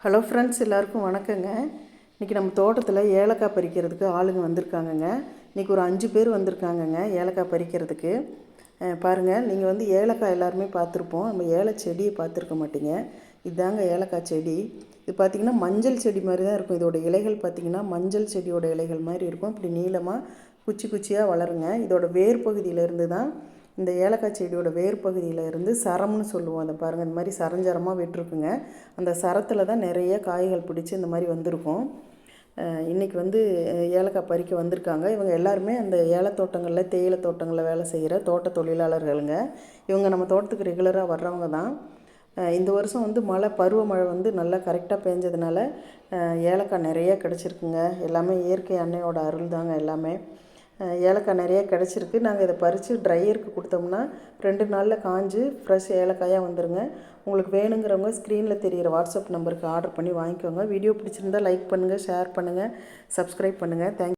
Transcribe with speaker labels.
Speaker 1: Hello friends, எல்லாருக்கும் வணக்கங்க. இன்றைக்கி நம்ம தோட்டத்தில் ஏலக்காய் பறிக்கிறதுக்கு ஆளுங்க வந்திருக்காங்கங்க. இன்றைக்கி ஒரு 5 பேர் வந்திருக்காங்கங்க ஏலக்காய் பறிக்கிறதுக்கு. பாருங்கள், நீங்கள் வந்து ஏலக்காய் எல்லாருமே பார்த்துருப்போம். நம்ம ஏலை செடியை பார்த்துருக்க மாட்டீங்க. இதுதாங்க ஏலக்காய் செடி. இது பார்த்திங்கன்னா மஞ்சள் செடி மாதிரி தான் இருக்கும். இதோட இலைகள் பார்த்திங்கன்னா மஞ்சள் செடியோட இலைகள் மாதிரி இருக்கும். இப்படி நீளமாக குச்சி குச்சியாக வளருங்க. இதோட வேர் பகுதியிலேருந்து தான், இந்த ஏலக்காய் செடியோட வேர் பகுதியில் இருந்து சரம்னு சொல்லுவோம். அதை பாருங்கள், இந்த மாதிரி சரஞ்சரமாக விட்டுருக்குங்க. அந்த சரத்தில் தான் நிறைய காய்கள் பிடிச்சி இந்த மாதிரி வந்திருக்கும். இன்றைக்கி வந்து ஏலக்காய் பறிக்க வந்திருக்காங்க. இவங்க எல்லாருமே அந்த ஏலத்தோட்டங்களில் தேயிலை தோட்டங்களில் வேலை செய்கிற தோட்ட தொழிலாளர்களுங்க. இவங்க நம்ம தோட்டத்துக்கு ரெகுலராக வர்றவங்க தான். இந்த வருஷம் வந்து பருவமழை வந்து நல்லா கரெக்டாக பேஞ்சதுனால ஏலக்காய் நிறைய கிடச்சிருக்குங்க. எல்லாமே இயற்கை அன்னையோட அருள் தாங்க எல்லாமே. ஏலக்காய் நிறைய கிடச்சிருக்கு. நாங்கள் இதை பறித்து ட்ரையருக்கு கொடுத்தோம்னா 2 நாளில் காஞ்சு ஃப்ரெஷ் ஏலக்காயாக வந்துடுங்க. உங்களுக்கு வேணுங்கிறவங்க ஸ்க்ரீனில் தெரிகிற வாட்ஸ்அப் நம்பருக்கு ஆர்டர் பண்ணி வாங்கிக்கோங்க. வீடியோ பிடிச்சிருந்தால் லைக் பண்ணுங்கள், ஷேர் பண்ணுங்கள், சப்ஸ்கிரைப் பண்ணுங்கள். தேங்க்யூ.